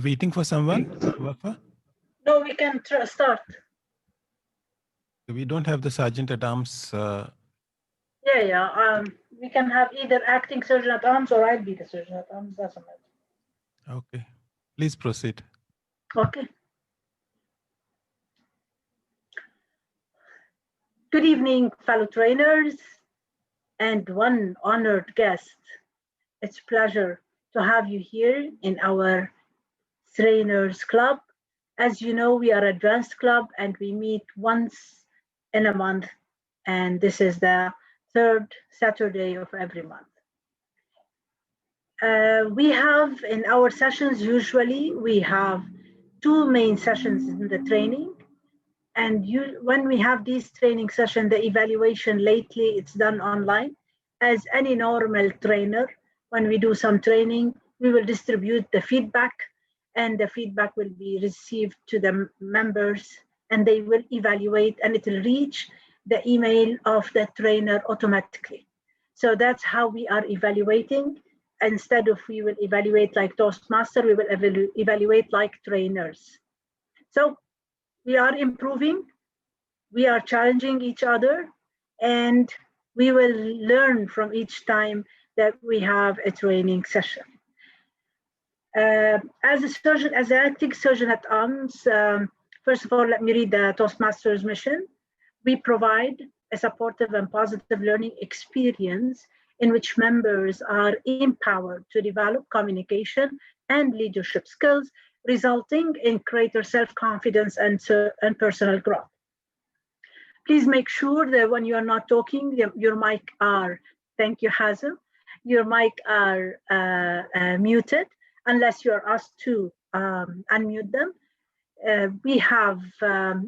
Waiting for someone, Wafa? No, we can start. We don't have the Sergeant at Arms. Yeah. We can have either acting surgeon at arms or I'll be the surgeon at arms. Doesn't matter. Okay, please proceed. Okay. Good evening, fellow trainers and one honored guest. It's a pleasure to have you here in our Trainers Club. As you know, we are Advanced Club and we meet once in a month, and this is the third Saturday of every month. We have in our sessions, usually we have two main sessions in the training. And when we have these training sessions, the evaluation lately, it's done online. As any normal trainer, when we do some training, we will distribute the feedback, and the feedback will be received to the members, and they will evaluate, and it will reach the email of the trainer automatically. So that's how we are evaluating. Instead of we will evaluate like Toastmaster, we will evaluate like trainers. So we are improving, we are challenging each other, and we will learn from each time that we have a training session. As a surgeon, as an acting surgeon at arms, first of all, let me read the Toastmasters mission. We provide a supportive and positive learning experience in which members are empowered to develop communication and leadership skills, resulting in greater self-confidence and personal growth. Please make sure that when you are not talking, your mic are, thank you, Hazem, your mic are muted unless you are asked to unmute them. We have,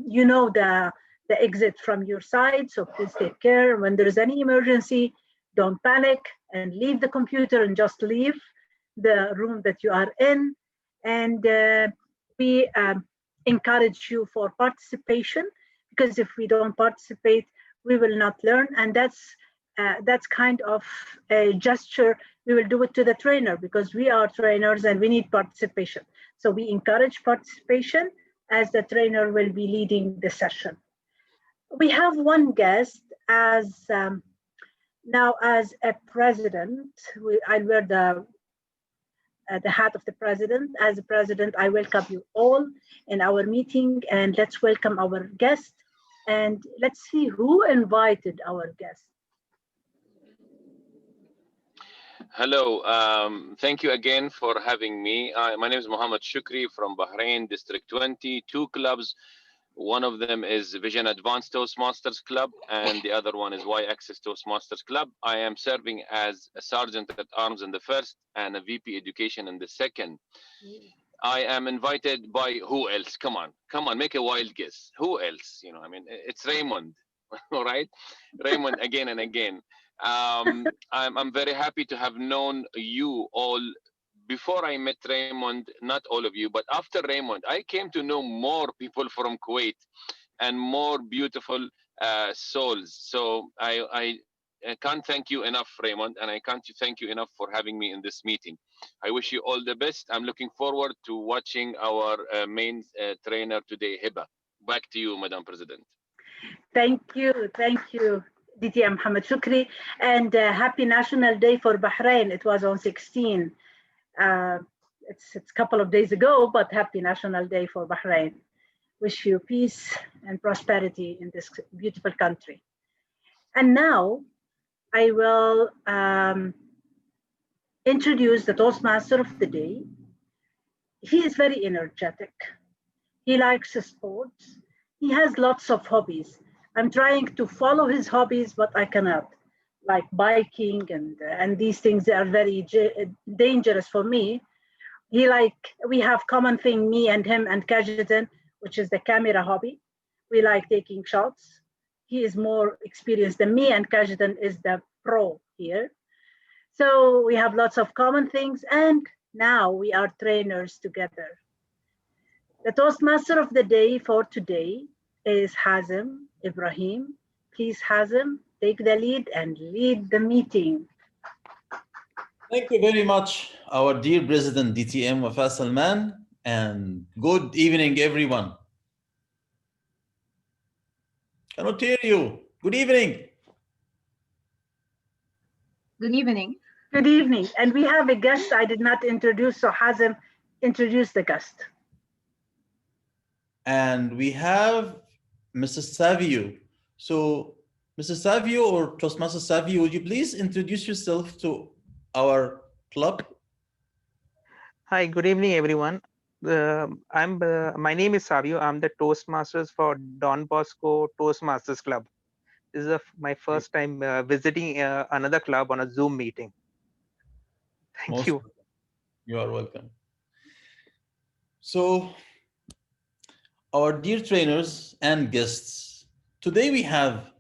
you know, the exit from your side, so please take care. When there is any emergency, don't panic and leave the computer and just leave the room that you are in. And we encourage you for participation, because if we don't participate, we will not learn. And that's kind of a gesture. We will do it to the trainer because we are trainers and we need participation. So we encourage participation as the trainer will be leading the session. We have one guest as now as a president. I wear the hat of the president. As a president, I welcome you all in our meeting, and let's welcome our guest, and let's see who invited our guest. Hello, thank you again for having me. My name is Mohammed Shukri from Bahrain, District 20, two clubs. One of them is Vision Advanced Toastmasters Club, and the other one is Y-Access Toastmasters Club. I am serving as a Sergeant at Arms in the first and a VP Education in the second. I am invited by who else? Come on, make a wild guess. Who else? You know, I mean, it's Raymond, all right? Raymond again and again. I'm very happy to have known you all before I met Raymond, not all of you, but after Raymond, I came to know more people from Kuwait and more beautiful souls. So I can't thank you enough, Raymond, and I can't thank you enough for having me in this meeting. I wish you all the best. I'm looking forward to watching our main trainer today, Heba. Back to you, Madam President. Thank you, DTM Mohammed Shukri, and happy National Day for Bahrain. It was on 16. It's a couple of days ago, but happy National Day for Bahrain. Wish you peace and prosperity in this beautiful country. And now I will introduce the Toastmaster of the day. He is very energetic. He likes sports. He has lots of hobbies. I'm trying to follow his hobbies, but I cannot. Like biking and these things are very dangerous for me. We have common thing, me and him and Kajetan, which is the camera hobby. We like taking shots. He is more experienced than me, and Kajetan is the pro here. So we have lots of common things, and now we are trainers together. The Toastmaster of the day for today is Hazem Ibrahim. Please, Hazem, take the lead and lead the meeting. Thank you very much, our dear President DTM Wafa Salman. And good evening, everyone. Cannot hear you. Good evening. Good evening. Good evening. And we have a guest I did not introduce, so Hazem, introduce the guest. And we have Mrs. Savio. So, Mrs. Savio or Toastmaster Savio, would you please introduce yourself to our club? Hi, good evening, everyone. My name is Savio. I'm the Toastmasters for Don Bosco Toastmasters Club. This is my first time visiting another club on a Zoom meeting. Thank you. Welcome. You are welcome. So, our dear trainers and guests, today we have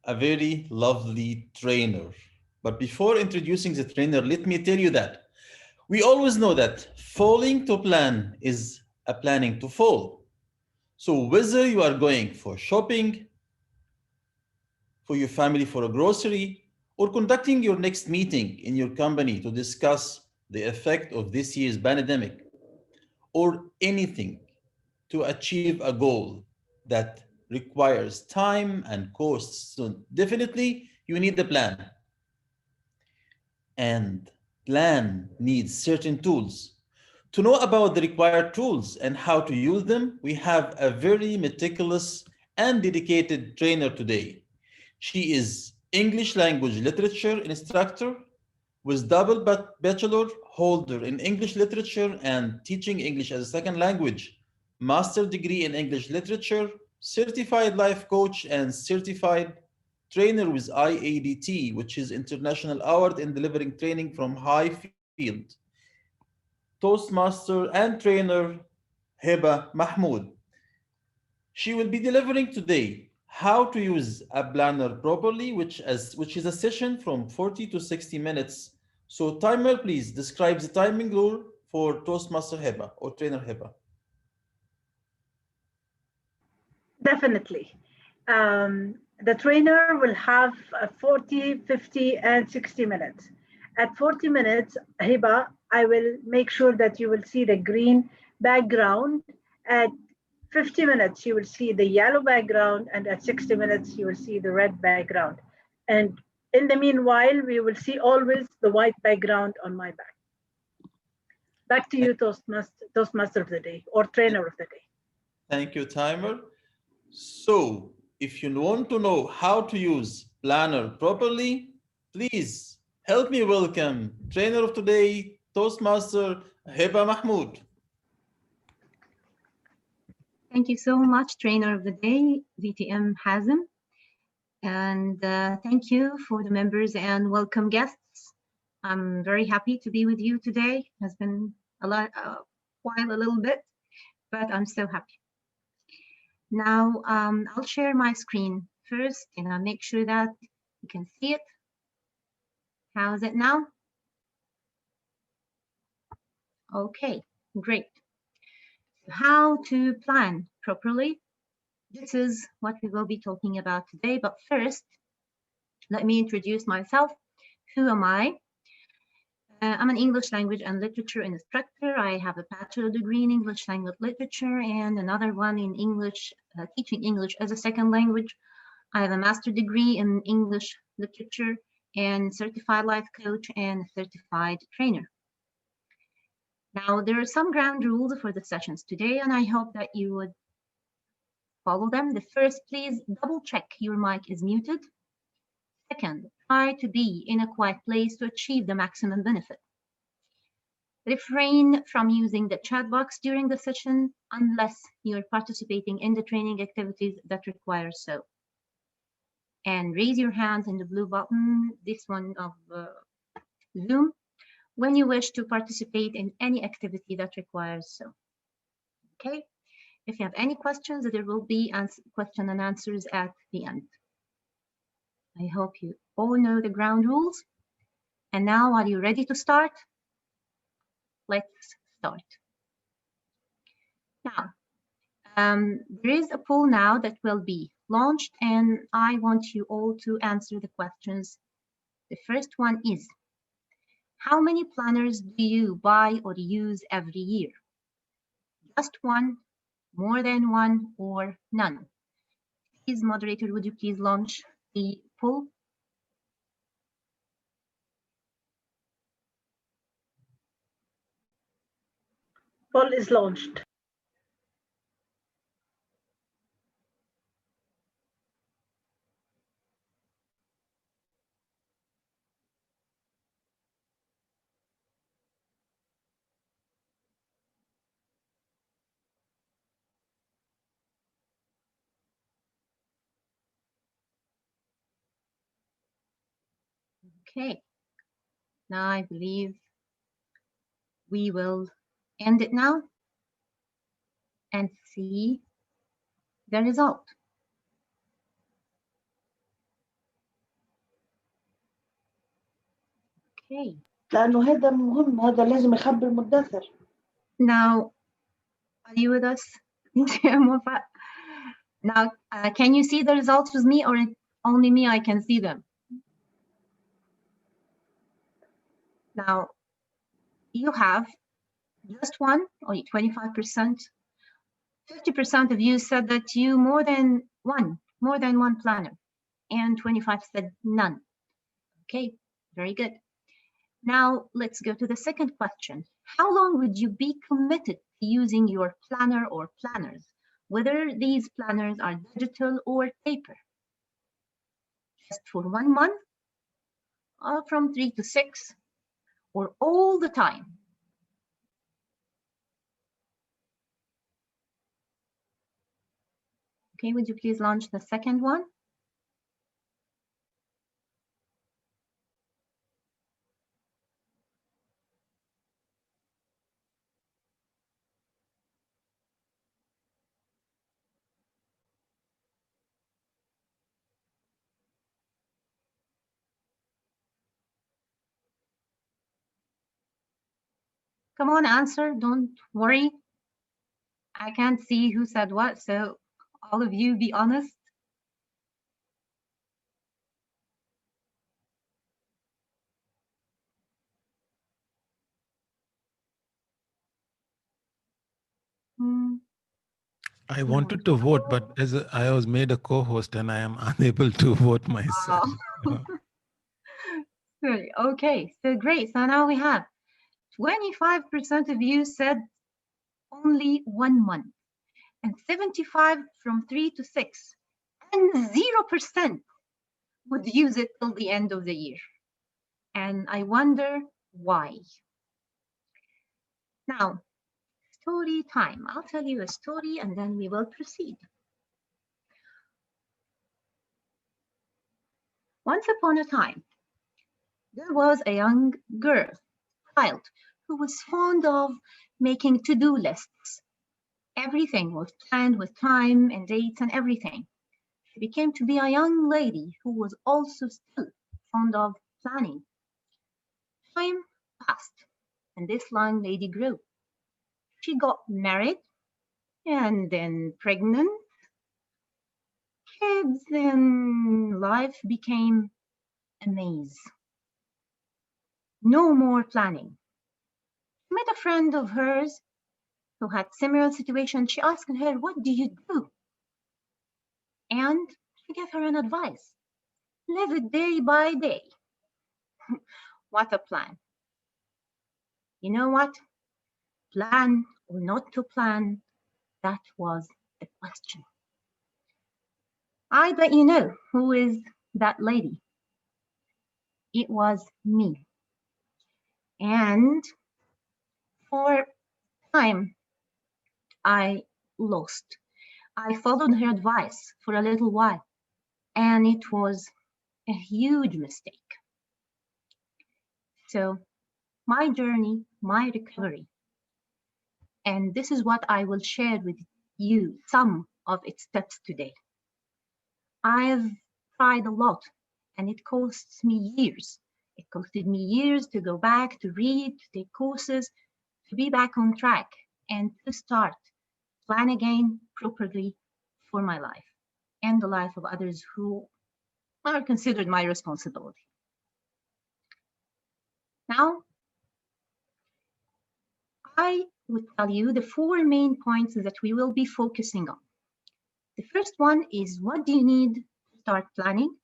a very lovely trainer. But before introducing the trainer, let me tell you that we always know that falling to plan is a planning to fall. So whether you are going for shopping, for your family for a grocery, or conducting your next meeting in your company to discuss the effect of this year's pandemic, or anything to achieve a goal that requires time and costs, so definitely you need a plan. And plan needs certain tools. To know about the required tools and how to use them, we have a very meticulous and dedicated trainer today. She is English language literature instructor with double bachelor holder in English literature and teaching English as a second language, master degree in English literature, certified life coach, and certified trainer with IADT, which is International Award in Delivering Training from High Field. Toastmaster and trainer Heba Mahmoud. She will be delivering today how to use a planner properly, which is a session from 40 to 60 minutes. So timer, please describe the timing rule for Toastmaster Heba or trainer Heba. Definitely. The trainer will have 40, 50, and 60 minutes. At 40 minutes, Hiba, I will make sure that you will see the green background. At 50 minutes, you will see the yellow background, and at 60 minutes, you will see the red background. And in the meanwhile, we will see always the white background on my back. Back to you, Toastmaster of the day or trainer of the day. Thank you, timer. So if you want to know how to use planner properly, please help me welcome trainer of today, Toastmaster Heba Mahmoud. Thank you so much, trainer of the day, DTM Hazem. And thank you for the members and welcome guests. I'm very happy to be with you today. It's been a little bit, but I'm so happy. Now, I'll share my screen first and I'll make sure that you can see it. How's it now? Okay, great. How to plan properly. This is what we will be talking about today. But first, let me introduce myself. Who am I? I'm an English language and literature instructor. I have a bachelor degree in English language literature and another one in English, teaching English as a second language. I have a master degree in English literature and certified life coach and certified trainer. Now, there are some ground rules for the sessions today, and I hope that you would follow them. The first, please double check your mic is muted. Second, try to be in a quiet place to achieve the maximum benefit. Refrain from using the chat box during the session unless you're participating in the training activities that require so. And raise your hands in the blue button, this one of Zoom, when you wish to participate in any activity that requires so. Okay, if you have any questions, there will be question and answers at the end. I hope you all know the ground rules. And now, are you ready to start? Let's start. Now, there is a poll now that will be launched, and I want you all to answer the questions. The first one is, how many planners do you buy or use every year? Just one, more than one, or none? Please, moderator, would you please launch the poll? Poll is launched. Okay, now I believe we will end it now and see the result. Okay, لأنه هذا مهم، هذا لازم يخبر المدثر. now are you with us? Now, can you see the results with me, or only me I can see them? Now, you have just one, only 25%. 50% of you said that you more than one planner, and 25 said none. Okay, very good. Now let's go to the second question. How long would you be committed to using your planner or planners, whether these planners are digital or paper? Just for 1 month, or from 3 to 6, or all the time? Okay, would you please launch the second one? Come on, answer, don't worry. I can't see who said what, so all of you be honest. I wanted to vote, but as I was made a co-host and I am unable to vote myself. Good. Okay, so great. So now we have 25% of you said only 1 month, and 75 from 3 to 6, and 0% would use it till the end of the year. And I wonder why. Now, story time. I'll tell you a story and then we will proceed. Once upon a time, there was a young child, who was fond of making to-do lists. Everything was planned with time and dates and everything. She became to be a young lady who was also still fond of planning. Time passed, and this young lady grew. She got married, and then pregnant, kids, and life became a maze. No more planning. She met a friend of hers who had similar situation. She asked her, "What do you do?" And she gave her an advice. Live it day by day. What a plan. You know what? Plan or not to plan, that was the question. I bet you know who is that lady. It was me. And for time, I lost. I followed her advice for a little while, and it was a huge mistake. So my journey, my recovery, and this is what I will share with you, some of its steps today. I've tried a lot, and it costs me years. It costed me years to go back, to read, to take courses, to be back on track, and to start plan again properly for my life and the life of others who are considered my responsibility. Now, I would tell you the 4 main points that we will be focusing on. The first one is, what do you need to start planning?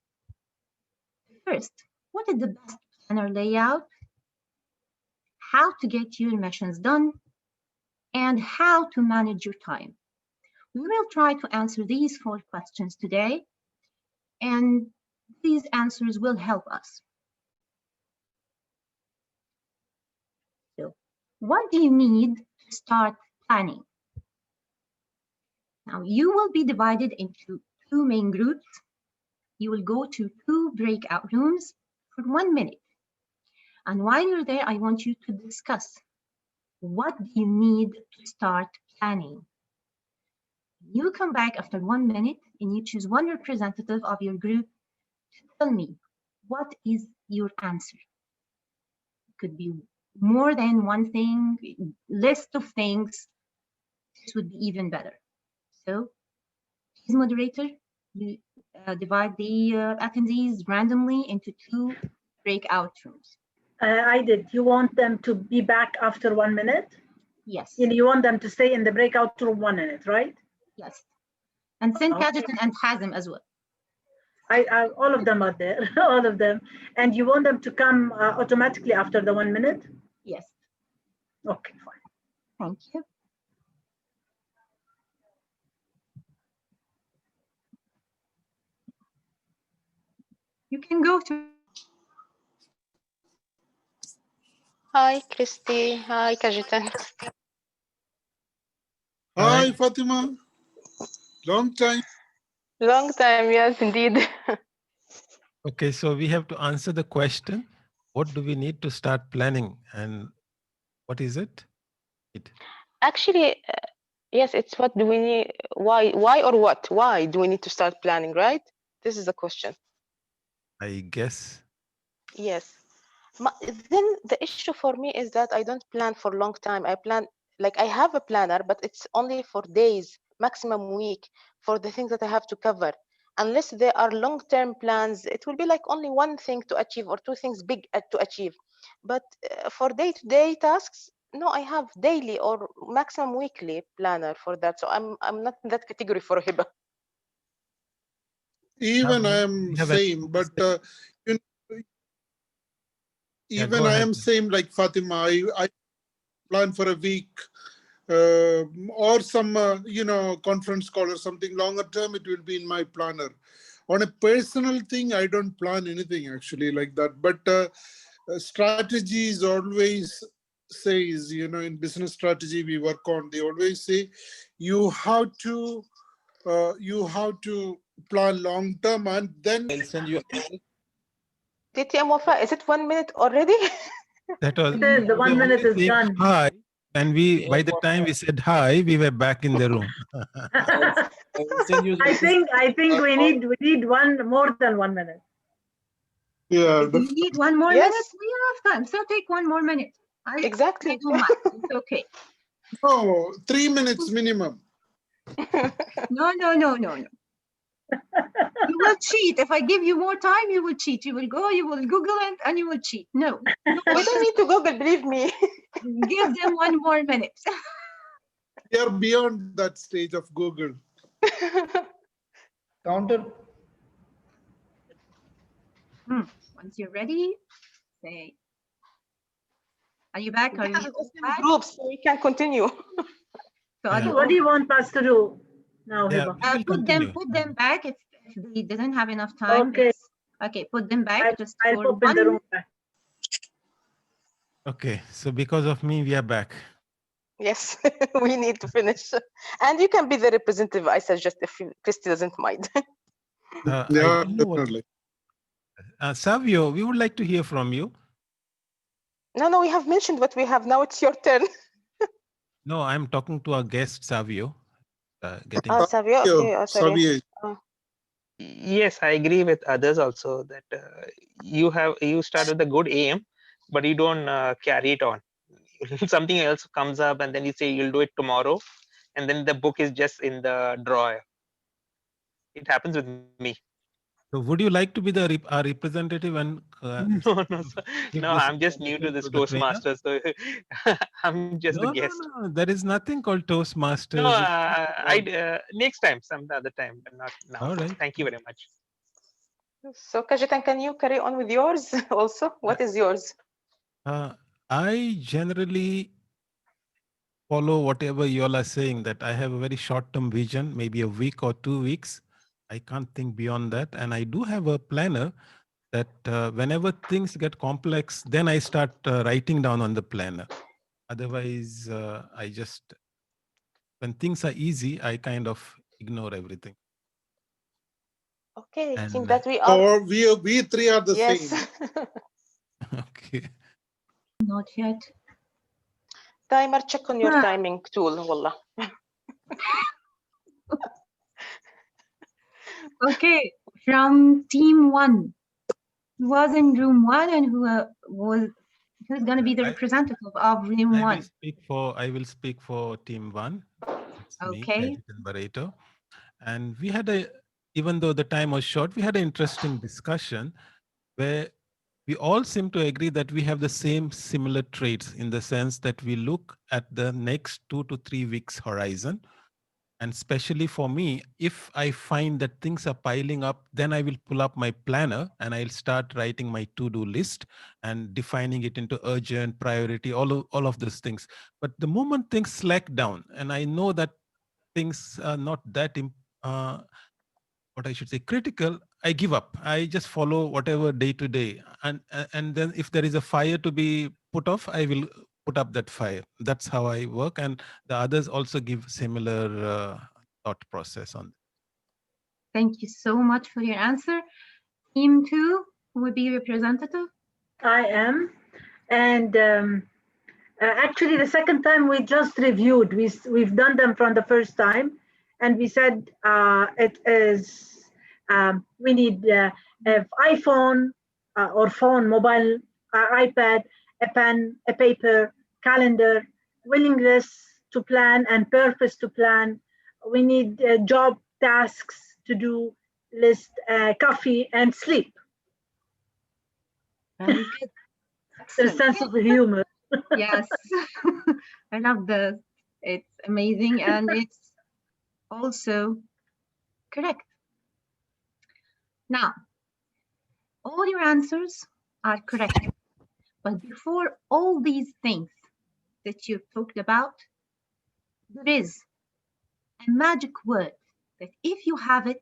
First, what is the best planner layout? How to get your missions done? And how to manage your time. We will try to answer these 4 questions today, and these answers will help us. So, what do you need to start planning? Now, you will be divided into 2 main groups. You will go to 2 breakout rooms for 1 minute. And while you're there, I want you to discuss, what do you need to start planning? You come back after 1 minute and you choose one representative of your group to tell me, what is your answer? It could be more than one thing, list of things. This would be even better. So, please, moderator, you divide the attendees randomly into 2 breakout rooms. I did. You want them to be back after 1 minute? Yes. You want them to stay in the breakout room 1 minute, right? Yes. And send Okay. Kajetan and Hazem as well. All of them are there, all of them. And you want them to come automatically after the 1 minute? Yes. Okay, fine. Thank you. You can go to. Hi, Christy. Hi, Kajetan. Hi, Fatima. Long time. Long time, yes, indeed. Okay, so we have to answer the question, what do we need to start planning, and what is it? Actually, yes, it's what do we need, why or what? Why do we need to start planning, right? This is the question. I guess. Yes. Then the issue for me is that I don't plan for a long time. I plan, like I have a planner, but it's only for days, maximum week, for the things that I have to cover. Unless there are long-term plans, it will be like only one thing to achieve or 2 things big to achieve. But for day-to-day tasks, no, I have daily or maximum weekly planner for that. So I'm not in that category for Hiba. Even I am same, but you know, even I am same like Fatima. I plan for a week or some conference call or something longer term. It will be in my planner. On a personal thing, I don't plan anything actually like that. But strategy is always says, in business strategy we work on. They always say you have to plan long term, and then I'll send you. DTM Wafa, is it 1 minute already? That was The 1 minute is done. Hi, and by the time we said hi, we were back in the room. I'll send you I think we need more than 1 minute. Yeah. You need 1 more Yes. minute? We have time. So take 1 more minute. Exactly. I don't mind. It's okay. No, 3 minutes minimum. No. You will cheat. If I give you more time, you will cheat. You will go, you will Google it, and you will cheat. No. We don't need to Google, believe me. Give them 1 more minute. We are beyond that stage of Google. Counter. Once you're ready, say. Are you back? Are you back? Groups, so we can continue. So are you What do you want us to do now, Hiba? put them back if they didn't have enough time. Okay. Okay, put them back. I'll open the room back. Okay, so because of me, we are back. Yes, we need to finish. And you can be the representative, I suggest, if Christy doesn't mind. Yeah, definitely. Savio, we would like to hear from you. No, we have mentioned what we have. Now it's your turn. No, I'm talking to our guest, Savio. Savio, okay, sorry. Yes, I agree with others also that you start with a good aim, but you don't carry it on. Something else comes up, and then you say you'll do it tomorrow, and then the book is just in the drawer. It happens with me. So would you like to be the our representative and No, sir. give No, this I'm just new to information this to the trainer? Toastmasters, so I'm just the No, no, guest. no. There is nothing called No, Toastmasters. It's just about, next time, some other time, but not now. all right. Thank you very much. So Kajetan, can you carry on with yours also? What is yours? I generally follow whatever you all are saying, that I have a very short-term vision, maybe a week or 2 weeks. I can't think beyond that. And I do have a planner that whenever things get complex, then I start writing down on the planner. Otherwise, I just, when things are easy, I kind of ignore everything. Okay, I think And that we are. Or we three are the Yes. same. okay. Not yet. Timer, check on your timing tool, wallah. Okay, from team 1, who was in room 1 and who's going to be the representative of room 1? I will speak for team 1. It's Okay. me, Kajetan Barreto. And we had even though the time was short, we had an interesting discussion where we all seem to agree that we have the same similar traits, in the sense that we look at the next 2 to 3 weeks horizon. And especially for me, if I find that things are piling up, then I will pull up my planner and I'll start writing my to-do list and defining it into urgent, priority, all of those things. But the moment things slack down and I know that things are not that what I should say, critical, I give up. I just follow whatever day to day. And then if there is a fire to be put off, I will put up that fire. That's how I work. And the others also give similar thought process on. Thank you so much for your answer. Team 2 will be representative. I am. And actually, the second time we just reviewed. We've done them from the first time. And we said it is, we need iPhone or phone, mobile, iPad, a pen, a paper, calendar, willingness to plan and purpose to plan. We need job tasks to do, list, coffee, and sleep. Very good. There's a sense of humor. Yes, I love this. It's amazing and it's also correct. Now, all your answers are correct. But before all these things that you've talked about, there is a magic word that if you have it,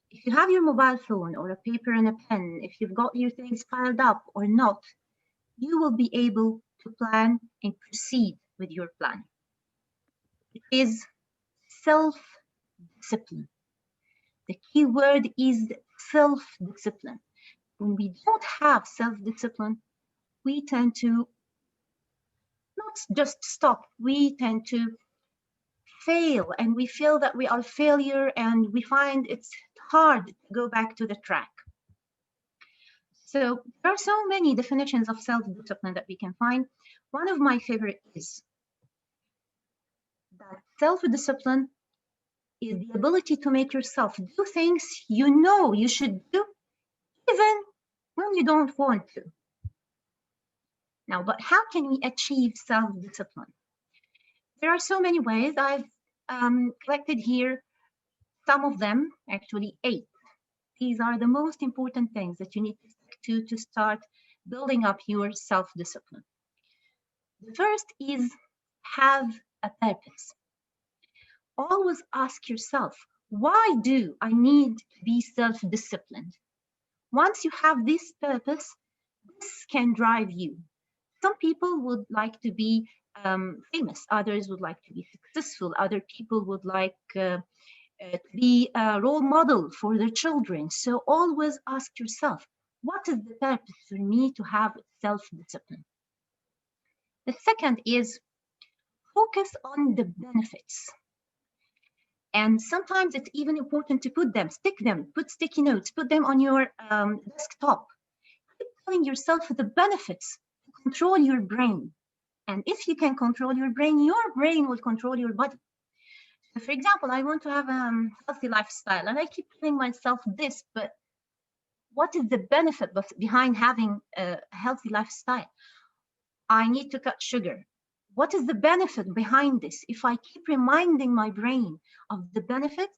if you have your mobile phone or a paper and a pen, if you've got your things piled up or not, you will be able to plan and proceed with your plan. It is self-discipline. The key word is self-discipline. When we don't have self-discipline, we tend to not just stop, we tend to fail, and we feel that we are a failure, and we find it's hard to go back to the track. So there are so many definitions of self-discipline that we can find. One of my favorite is that self-discipline is the ability to make yourself do things you know you should do, even when you don't want to. Now, but how can we achieve self-discipline? There are so many ways. I've collected here some of them, actually 8. These are the most important things that you need to stick to start building up your self-discipline. The first is have a purpose. Always ask yourself, why do I need to be self-disciplined? Once you have this purpose, this can drive you. Some people would like to be famous, others would like to be successful, other people would like to be a role model for their children. So always ask yourself, what is the purpose for me to have self-discipline? The second is focus on the benefits. And sometimes it's even important to stick them, put sticky notes, put them on your desktop. Keep telling yourself the benefits to control your brain. And if you can control your brain will control your body. So for example, I want to have a healthy lifestyle, and I keep telling myself this, but What is the benefit behind having a healthy lifestyle? I need to cut sugar. What is the benefit behind this? If I keep reminding my brain of the benefit,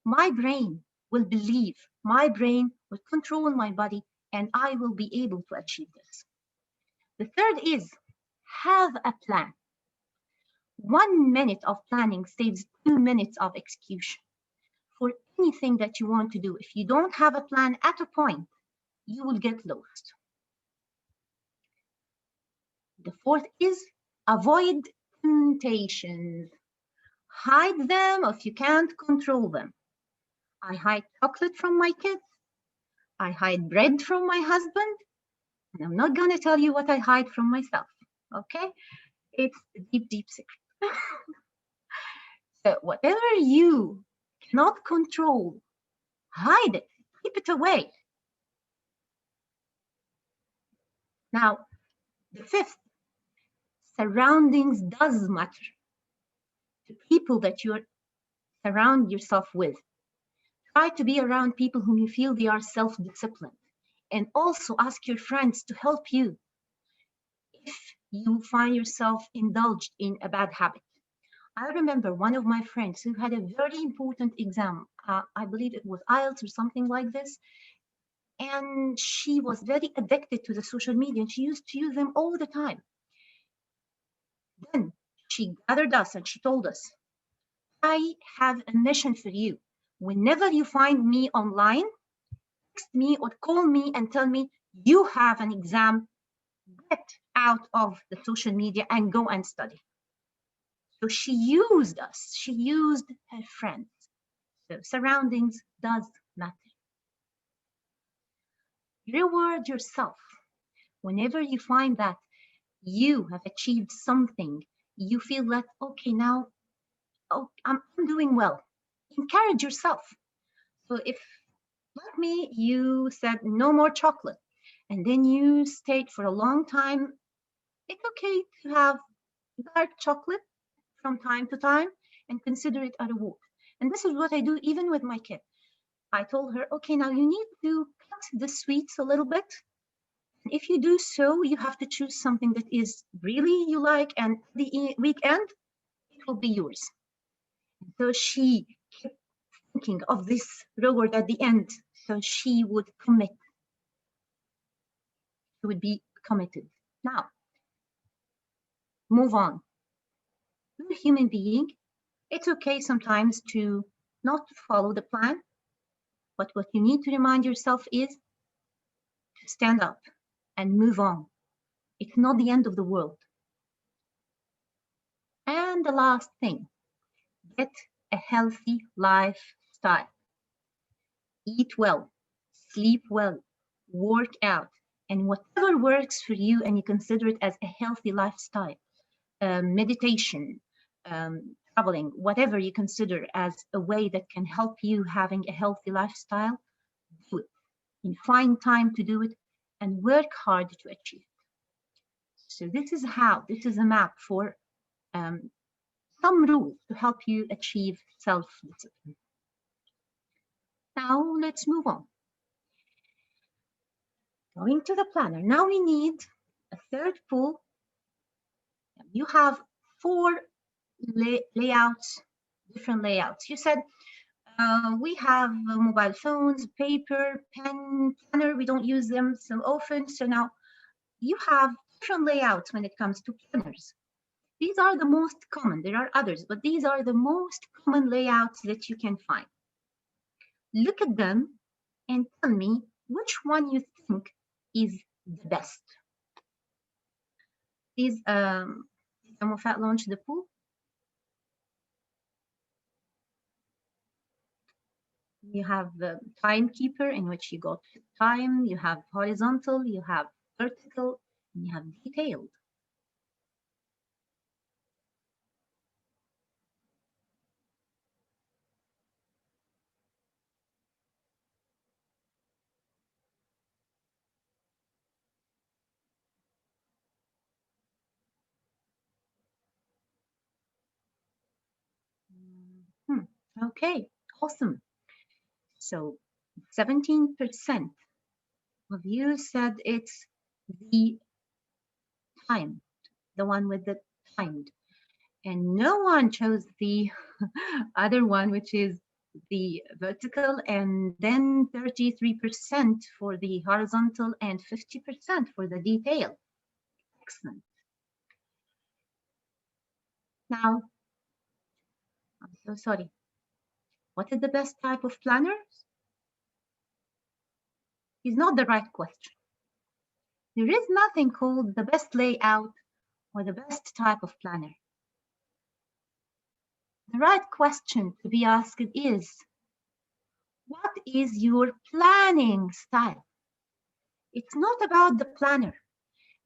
my brain will believe, my brain will control my body, and I will be able to achieve this. The third is have a plan. 1 minute of planning saves 2 minutes of execution. For anything that you want to do, if you don't have a plan at a point, you will get lost. The fourth is avoid temptations. Hide them if you can't control them. I hide chocolate from my kids. I hide bread from my husband. And I'm not going to tell you what I hide from myself. Okay? It's a deep, deep secret. So whatever you cannot control, hide it. Keep it away. Now, the fifth, surroundings does matter. The people that you surround yourself with. Try to be around people whom you feel they are self-disciplined. And also ask your friends to help you if you find yourself indulged in a bad habit. I remember one of my friends who had a very important exam. I believe it was IELTS or something like this. And she was very addicted to the social media and she used to use them all the time. Then she gathered us and she told us, I have a mission for you. Whenever you find me online, text me or call me and tell me you have an exam. Get out of the social media and go and study. So she used us. She used her friends. So surroundings does matter. Reward yourself. Whenever you find that you have achieved something, you feel that, okay, now I'm doing well. Encourage yourself. So if, like me, you said no more chocolate, and then you stayed for a long time, it's okay to have dark chocolate from time to time and consider it a reward. And this is what I do even with my kid. I told her, okay, now you need to cut the sweets a little bit. If you do so, you have to choose something that is really you like, and the weekend, it will be yours. So she kept thinking of this reward at the end. So she would commit. She would be committed. Now, move on. You're a human being. It's okay sometimes to not follow the plan, but what you need to remind yourself is to stand up and move on. It's not the end of the world. And the last thing, get a healthy lifestyle. Eat well, sleep well, work out, and whatever works for you and you consider it as a healthy lifestyle, meditation, traveling, whatever you consider as a way that can help you having a healthy lifestyle, do it. And find time to do it and work hard to achieve it. So this is a map for some rules to help you achieve self-discipline. Now let's move on. Going to the planner. Now we need a third pool. You have 4 layouts, different layouts. You said we have mobile phones, paper, pen, planner. We don't use them so often. So now you have different layouts when it comes to planners. These are the most common. There are others, but these are the most common layouts that you can find. Look at them and tell me which one you think is the best. Please, Mufat, launch the pool. You have the timekeeper in which you got time, you have horizontal, you have vertical, and you have detailed. Okay, awesome. So 17% of you said it's the timed, the one with the timed. And no one chose the other one, which is the vertical, and then 33% for the horizontal and 50% for the detail. Excellent. Now, I'm so sorry. What is the best type of planner? Is not the right question. There is nothing called the best layout or the best type of planner. The right question to be asked is, what is your planning style? It's not about the planner.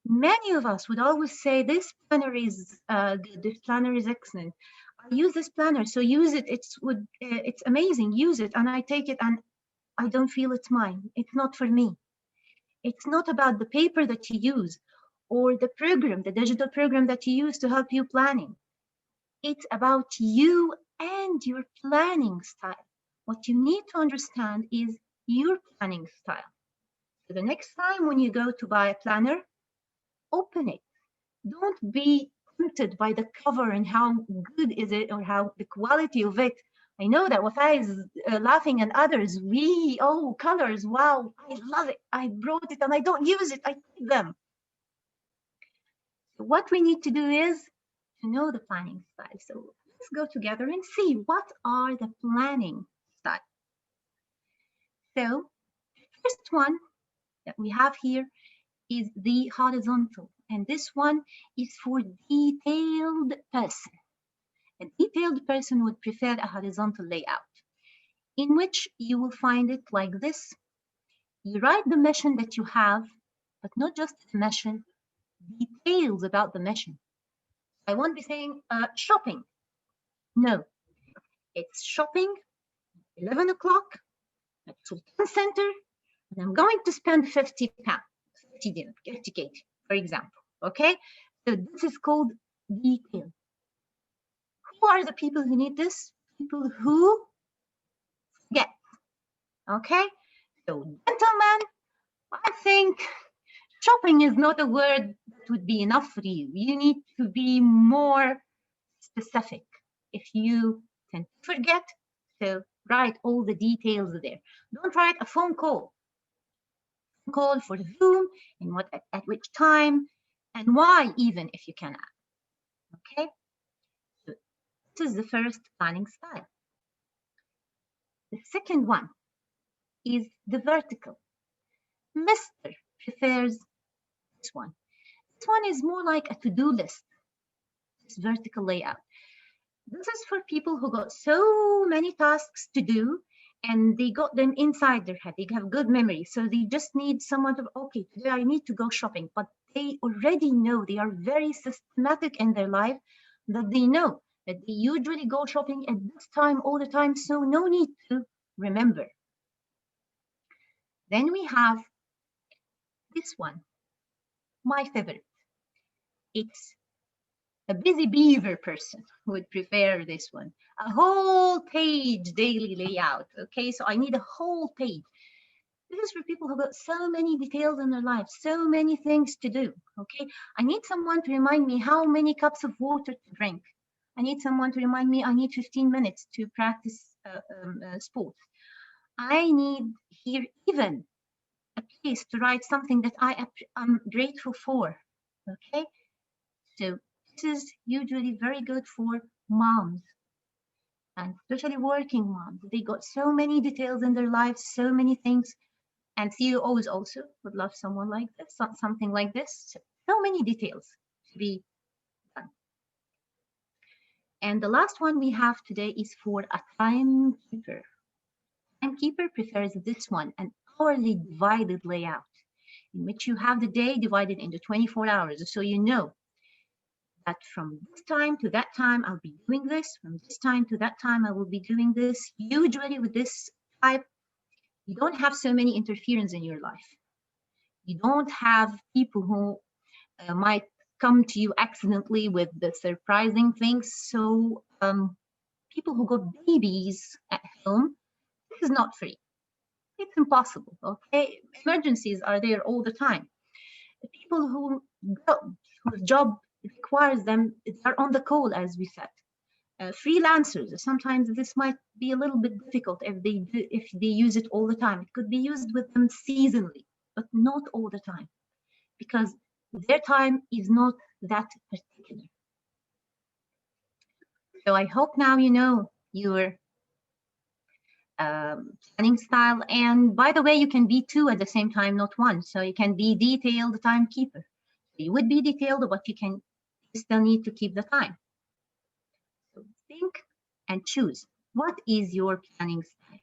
Many of us would always say, this planner is good, this planner is excellent. I use this planner, so use it. It's amazing, use it. And I take it and I don't feel it's mine. It's not for me. It's not about the paper that you use or the program, the digital program that you use to help you planning. It's about you and your planning style. What you need to understand is your planning style. So the next time when you go to buy a planner, open it. Don't be tempted by the cover and how good is it or how the quality of it. I know that Wafa is laughing and others, colors, wow, I love it. I brought it and I don't use it, I take them. So what we need to do is to know the planning style. So let's go together and see what are the planning styles. So the first one that we have here is the horizontal, and this one is for detailed person. A detailed person would prefer a horizontal layout, in which you will find it like this. You write the mission that you have, but not just the mission, details about the mission. I won't be saying shopping. No, it's shopping, 11 o'clock at Sultan Center, and I'm going to spend 50 pounds, 50 for example, okay? So this is called detail. Who are the people who need this? People who forget, okay? So gentlemen, I think shopping is not a word that would be enough for you. You need to be more specific. If you tend to forget, so write all the details there. Don't write a phone call. Call for whom and what at which time and why, even if you cannot. Okay, so this is the first planning style. The second one is the vertical. Mr. prefers this one. This one is more like a to-do list. This vertical layout. This is for people who got so many tasks to do and they got them inside their head. They have good memory. So they just need someone to, okay, today I need to go shopping. But they already know, they are very systematic in their life, that they know that they usually go shopping at this time all the time. So no need to remember. Then we have this one, my favorite. It's a busy beaver person who would prefer this one. A whole page daily layout. Okay, so I need a whole page. This is for people who got so many details in their life, so many things to do. Okay, I need someone to remind me how many cups of water to drink. I need someone to remind me I need 15 minutes to practice sports. I need here even a place to write something that I'm grateful for. Okay, so this is usually very good for moms, and especially working moms. They got so many details in their lives, so many things, and CEOs also would love someone like this, something like this. So many details to be done. And the last one we have today is for a timekeeper. Timekeeper prefers this one, an hourly divided layout, in which you have the day divided into 24 hours, so you know that from this time to that time, I'll be doing this. From this time to that time, I will be doing this. Usually with this type, you don't have so many interference in your life. You don't have people who might come to you accidentally with the surprising things. So people who got babies at home, this is not free. It's impossible, okay? Emergencies are there all the time. The people whose job requires them are on the call, as we said. Freelancers, sometimes this might be a little bit difficult if they use it all the time. It could be used with them seasonally, but not all the time, because their time is not that particular. So I hope now you know your planning style. And by the way, you can be two at the same time, not one. So you can be detailed timekeeper. You would be detailed, but you still need to keep the time. So think and choose. What is your planning style?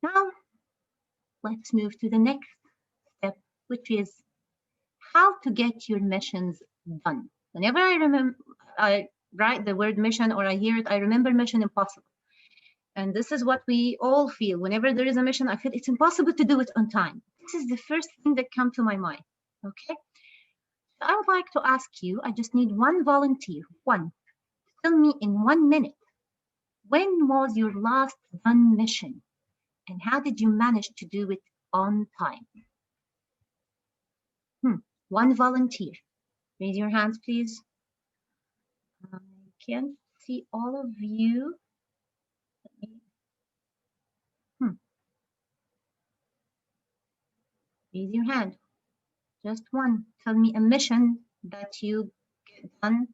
Now, let's move to the next step, which is how to get your missions done. Whenever I write the word mission or I hear it, I remember Mission Impossible. And this is what we all feel. Whenever there is a mission, I feel it's impossible to do it on time. This is the first thing that comes to my mind, okay? So I would like to ask you, I just need one volunteer, one. Tell me in 1 minute, when was your last done mission? And how did you manage to do it on time? One volunteer. Raise your hands, please. I can't see all of you. Raise your hand. Just one. Tell me a mission that you get done.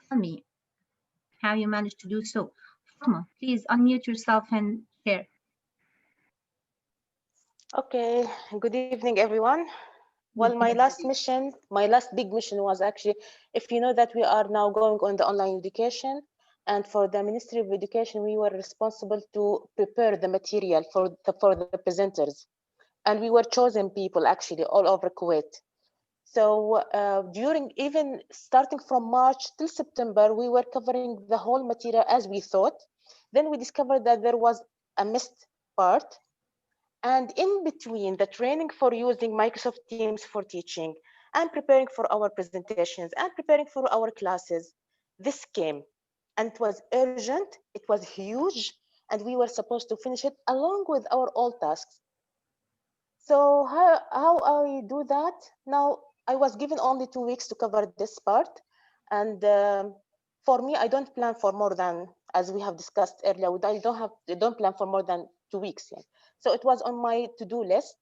Tell me how you managed to do so. Fatma, please unmute yourself and share. Okay, good evening, everyone. Well, my last big mission was actually, if you know that we are now going on the online education, and for the Ministry of Education, we were responsible to prepare the material for the presenters. And we were chosen people actually all over Kuwait. So during even starting from March till September, we were covering the whole material as we thought. Then we discovered that there was a missed part. And in between the training for using Microsoft Teams for teaching and preparing for our presentations and preparing for our classes, this came. And it was urgent, it was huge, and we were supposed to finish it along with our old tasks. So how I do that? Now, I was given only 2 weeks to cover this part. And for me, I don't plan for more than, as we have discussed earlier, I don't plan for more than 2 weeks. Yeah. So it was on my to-do list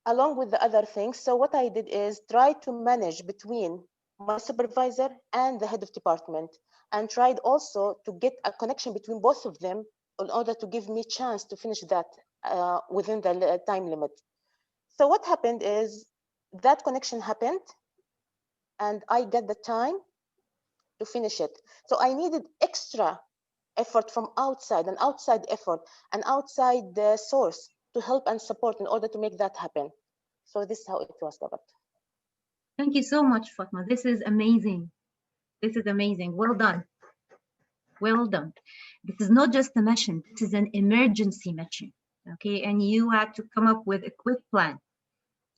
along with the other things. So what I did is try to manage between my supervisor and the head of department, and tried also to get a connection between both of them in order to give me a chance to finish that within the time limit. So what happened is that connection happened and I got the time to finish it. So I needed extra effort from outside, an outside effort, an outside source to help and support in order to make that happen. So this is how it was covered. Thank you so much, Fatma. This is amazing. This is amazing. Well done. Well done. This is not just a mission. This is an emergency mission. Okay, and you had to come up with a quick plan.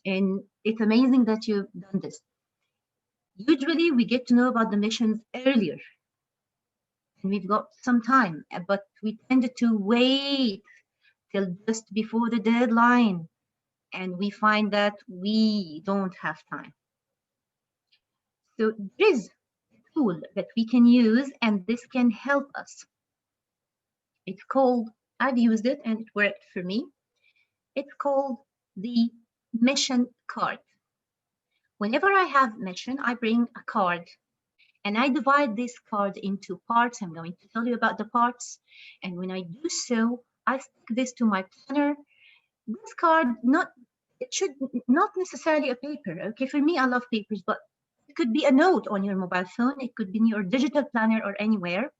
And it's amazing that you've done this. Usually we get to know about the missions earlier. And we've got some time, but we tended to wait till just before the deadline. And we find that we don't have time. So there is a tool that we can use, and this can help us. It's called, I've used it and it worked for me. It's called the mission card. Whenever I have mission, I bring a card and I divide this card into parts. I'm going to tell you about the parts. And when I do so, I stick this to my planner. This card, it should not necessarily a paper. Okay, for me, I love papers, but it could be a note on your mobile phone. It could be in your digital planner or anywhere.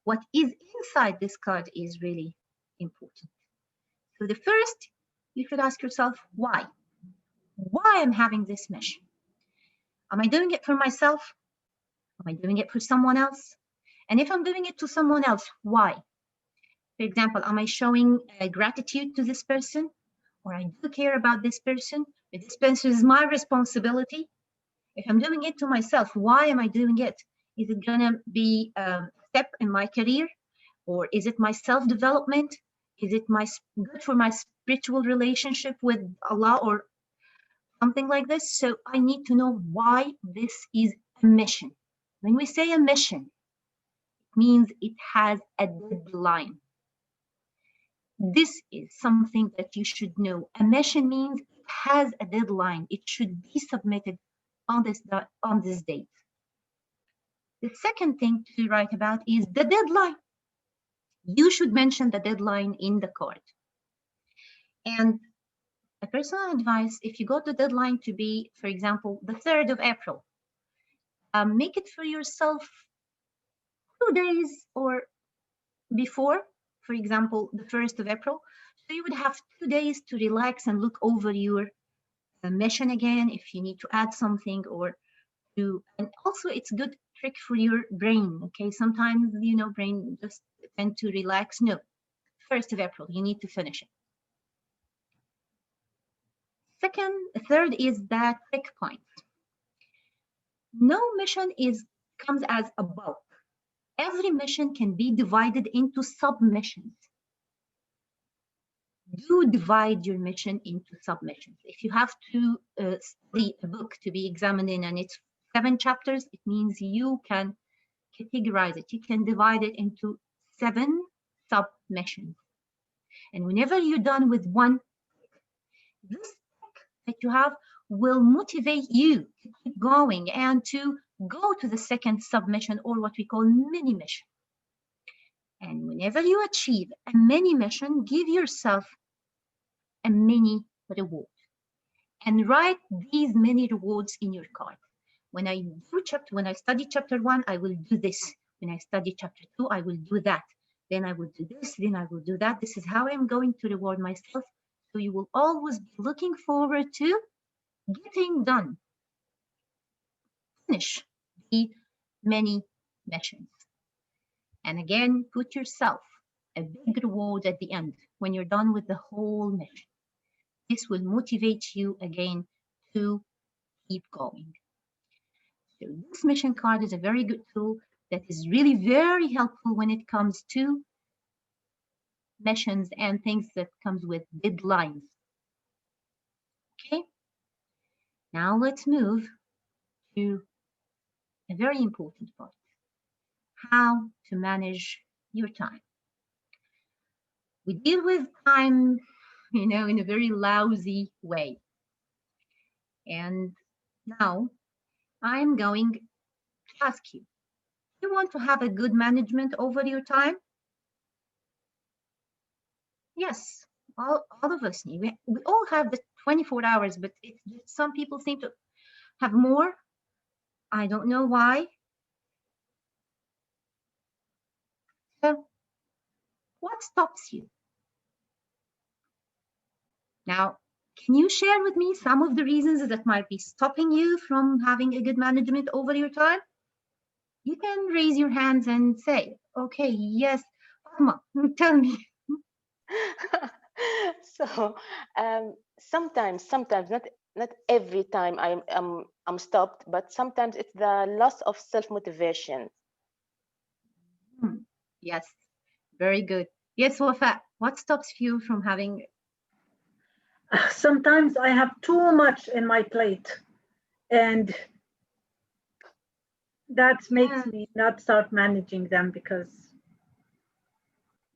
What is inside this card is really important. So the first, you should ask yourself, why? Why I'm having this mission? Am I doing it for myself? Am I doing it for someone else? And if I'm doing it to someone else, why? For example, am I showing gratitude to this person? Or I do care about this person? If this person is my responsibility? If I'm doing it to myself, why am I doing it? Is it gonna be a step in my career? Or is it my self-development? Is it good for my spiritual relationship with Allah or something like this? So I need to know why this is a mission. When we say a mission, it means it has a deadline. This is something that you should know. A mission means it has a deadline. It should be submitted on this date. The second thing to write about is the deadline. You should mention the deadline in the card. And a personal advice, if you got the deadline to be, for example, the 3rd of April, make it for yourself 2 days or before, for example, the 1st of April. So you would have 2 days to relax and look over your mission again if you need to add something or to, and also it's good trick for your brain. Okay, sometimes, you know, brain just tend to relax. No, 1st of April, you need to finish it. Third is that pick point. No mission comes as a bulk. Every mission can be divided into sub-missions. Do divide your mission into sub-missions. If you have to study a book to be examined in and it's 7 chapters, it means you can categorize it. You can divide it into 7 sub-missions. And whenever you're done with one, this that you have will motivate you to keep going and to go to the second submission, or what we call mini mission. And whenever you achieve a mini mission, give yourself a mini reward and write these mini rewards in your card. When I study chapter 1, I will do this. When I study chapter 2, I will do that. Then I will do this, then I will do that. This is how I'm going to reward myself. So you will always be looking forward to getting done. Finish the many missions. And again, put yourself a big reward at the end when you're done with the whole mission. This will motivate you again to keep going. So this mission card is a very good tool that is really very helpful when it comes to missions and things that comes with deadlines. Okay, now let's move to a very important part, how to manage your time. We deal with time, you know, in a very lousy way. And now I'm going to ask you, do you want to have a good management over your time? Yes, all of us need. We all have the 24 hours, but some people seem to have more. I don't know why. So what stops you? Now, can you share with me some of the reasons that might be stopping you from having a good management over your time? You can raise your hands and say, okay, yes, Fatma, tell me. So sometimes not every time I'm stopped, but sometimes it's the loss of self-motivation. Yes, very good. Yes, Wafa, what stops you from having? Sometimes I have too much in my plate, and that makes me not start managing them because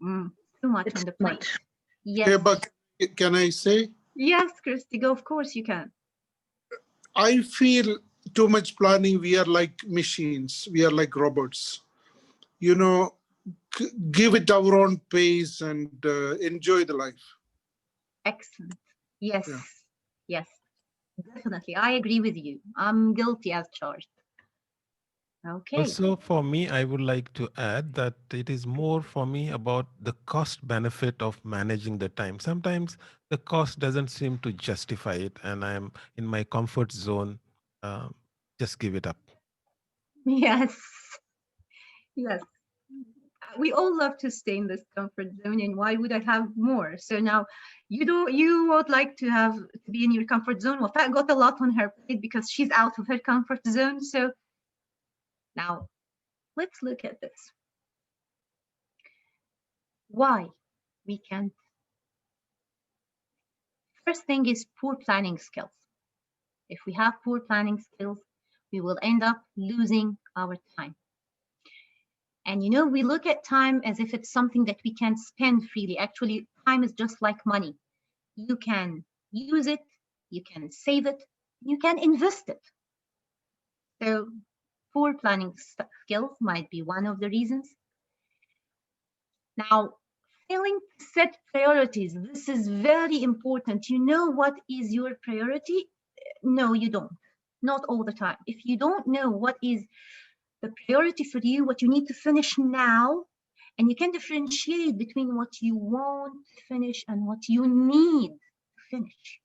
too much on the plate. Much. Yes. Yeah, but can I say? Yes, Christy, go. Of course you can. I feel too much planning. We are like machines. We are like robots. You know, give it our own pace and enjoy the life. Excellent. Yes. Yeah. Yes, definitely. I agree with you. I'm guilty as charged. Okay. Also, for me, I would like to add that it is more for me about the cost benefit of managing the time. Sometimes the cost doesn't seem to justify it, and I'm in my comfort zone. Just give it up. Yes. Yes. We all love to stay in this comfort zone, and why would I have more? So now you would like to be in your comfort zone. Well, Fat got a lot on her plate because she's out of her comfort zone. So now let's look at this. Why we can't? First thing is poor planning skills. If we have poor planning skills, we will end up losing our time. And you know, we look at time as if it's something that we can spend freely. Actually, time is just like money. You can use it, you can save it, you can invest it. So poor planning skills might be one of the reasons. Now, failing to set priorities. This is very important. You know what is your priority? No, you don't. Not all the time. If you don't know what is the priority for you, what you need to finish now, and you can differentiate between what you want to finish and what you need to finish.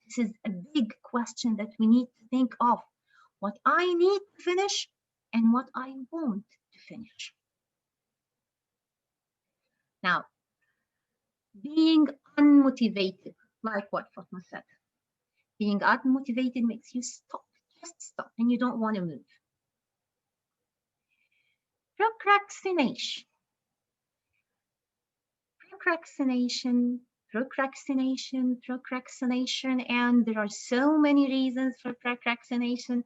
This is a big question that we need to think of. What I need to finish and what I want to finish. Now, being unmotivated, like what Fatma said. Being unmotivated makes you stop, just stop, and you don't want to move. Procrastination. Procrastination, and there are so many reasons for procrastination.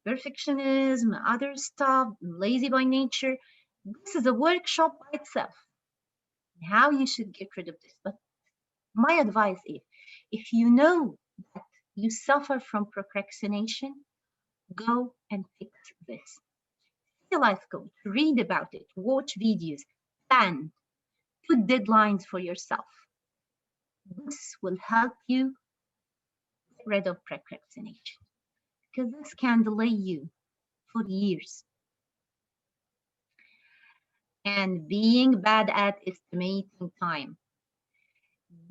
Perfectionism, other stuff, lazy by nature. This is a workshop by itself, how you should get rid of this. But my advice is, if you know that you suffer from procrastination, go and fix this. See a life coach, read about it, watch videos, plan, put deadlines for yourself. This will help you get rid of procrastination, because this can delay you for years. And being bad at estimating time.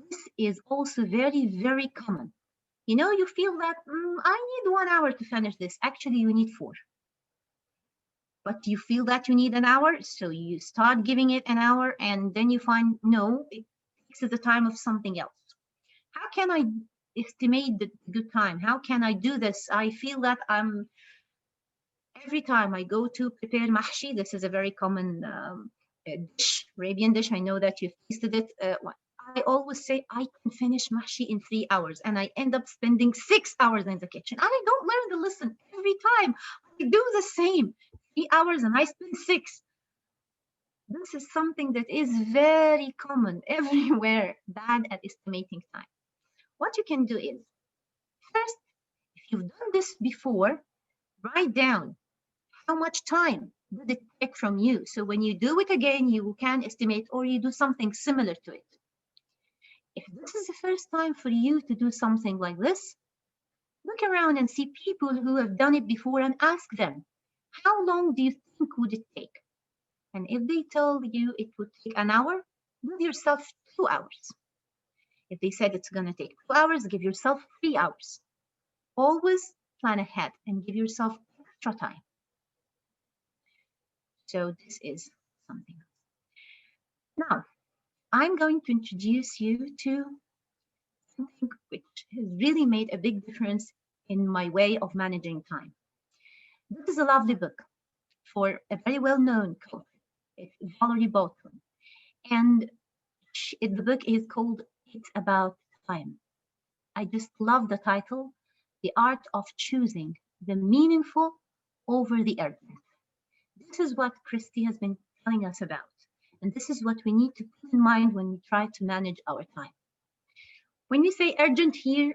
This is also very, very common. You know, you feel that I need 1 hour to finish this. Actually, you need 4. But you feel that you need an hour, so you start giving it an hour, and then you find, no, it takes the time of something else. How can I estimate the good time? How can I do this? I feel that every time I go to prepare mahshi, this is a very common dish, Arabian dish. I know that you've tasted it. I always say I can finish mahshi in 3 hours, and I end up spending 6 hours in the kitchen. I don't learn the lesson every time. I do the same, 3 hours, and I spend 6. This is something that is very common everywhere, bad at estimating time. What you can do is, first, if you've done this before, write down how much time did it take from you. So when you do it again, you can estimate, or you do something similar to it. If this is the first time for you to do something like this, look around and see people who have done it before and ask them, how long do you think would it take? And if they tell you it would take an hour, give yourself 2 hours. If they said it's going to take 2 hours, give yourself 3 hours. Always plan ahead and give yourself extra time. So this is something else. Now, I'm going to introduce you to something which has really made a big difference in my way of managing time. This is a lovely book for a very well-known coach. It's Valerie Bolton. And the book is called It's About Time. I just love the title, The Art of Choosing the Meaningful over the Urgent. This is what Christy has been telling us about. And this is what we need to put in mind when we try to manage our time. When we say urgent here,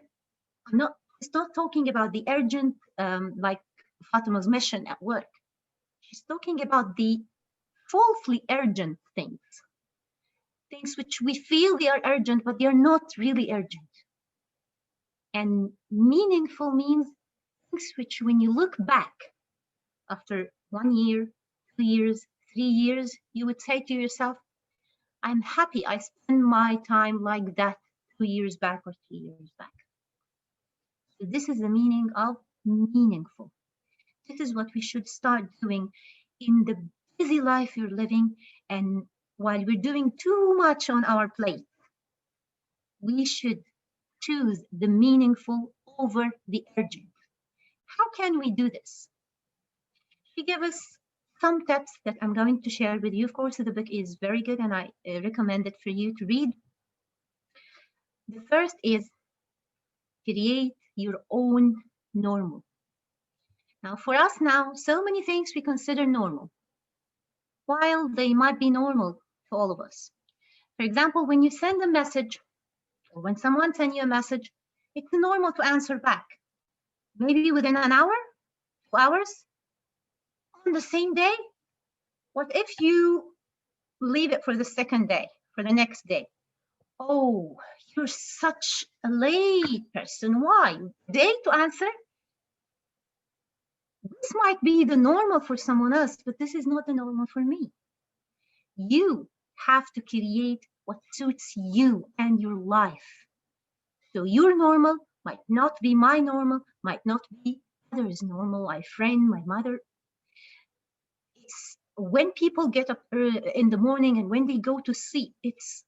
it's not talking about the urgent, like Fatima's mission at work. She's talking about the falsely urgent things which we feel they are urgent, but they are not really urgent. And meaningful means things which, when you look back after 1 year, 2 years, 3 years, you would say to yourself, I'm happy I spent my time like that 2 years back or 3 years back. So this is the meaning of meaningful. This is what we should start doing in the busy life you're living, and while we're doing too much on our plate, we should choose the meaningful over the urgent. How can we do this? She gave us some tips that I'm going to share with you. Of course, the book is very good and I recommend it for you to read. The first is create your own normal. Now, for us now, so many things we consider normal, while they might be normal to all of us. For example, when you send a message, or when someone sends you a message, it's normal to answer back. Maybe within an hour, 2 hours, on the same day. What if you leave it for the second day, for the next day? Oh, you're such a late person. Why? Day to answer? This might be the normal for someone else, but this is not the normal for me. You have to create what suits you and your life. So your normal might not be my normal, might not be others' normal, my friend, my mother. It's when people get up in the morning and when they go to sleep, it's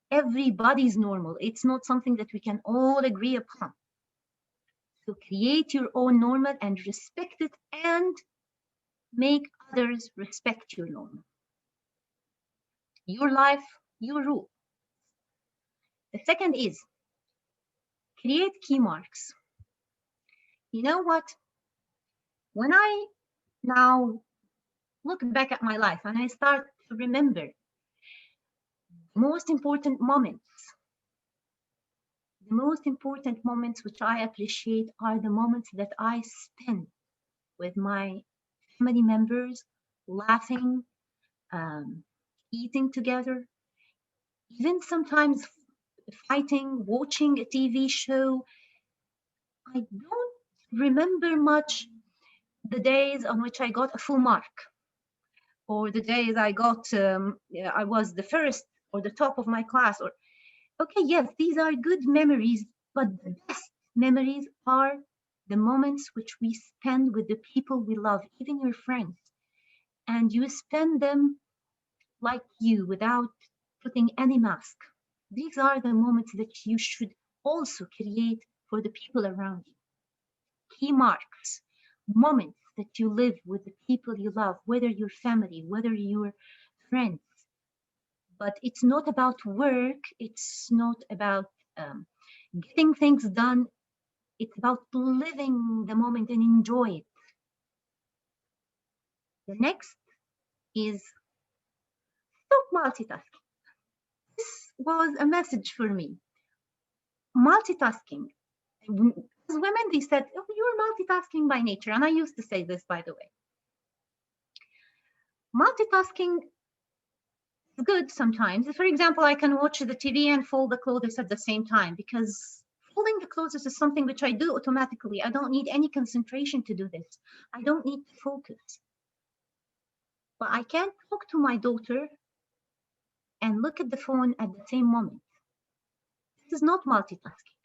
everybody's normal. It's not something that we can all agree upon. So create your own normal and respect it, and make others respect your normal. Your life, your rule. The second is create key marks. You know what? When I now look back at my life and I start to remember the most important moments which I appreciate are the moments that I spend with my family members, laughing, eating together, even sometimes fighting, watching a TV show. I don't remember much the days on which I got a full mark, or the days I got, I was the first or the top of my class. Or okay, yes, these are good memories, but the best memories are the moments which we spend with the people we love, even your friends, and you spend them like you, without putting any mask. These are the moments that you should also create for the people around you. Key marks, moments that you live with the people you love, whether your family, whether your friends. But it's not about work, it's not about getting things done, it's about living the moment and enjoy it. The next is stop multitasking. This was a message for me. Multitasking. As women, they said, oh, you're multitasking by nature. And I used to say this, by the way. Multitasking is good sometimes. For example, I can watch the TV and fold the clothes at the same time, because folding the clothes is something which I do automatically. I don't need any concentration to do this. I don't need to focus. But I can't talk to my daughter and look at the phone at the same moment. This is not multitasking.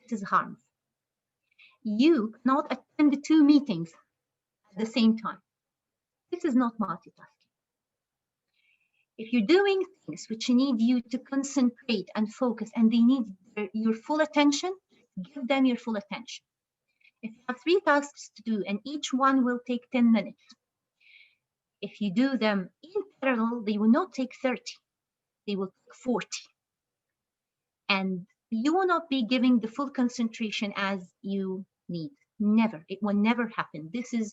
This is harmful. You cannot attend 2 meetings at the same time. This is not multitasking. If you're doing things which need you to concentrate and focus, and they need your full attention, give them your full attention. If you have 3 tasks to do and each one will take 10 minutes, if you do them in parallel, they will not take 30, they will take 40. And you will not be giving the full concentration as you need. Never. It will never happen. This is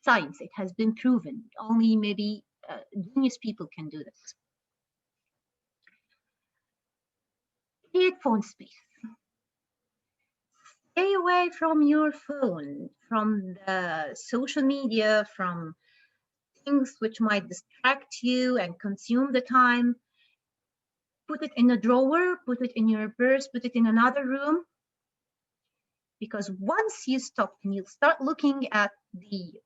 science. It has been proven. Only maybe genius people can do this. Create phone space. Stay away from your phone, from the social media, from things which might distract you and consume the time. Put it in a drawer, put it in your purse, put it in another room. Because once you stop and you start looking at the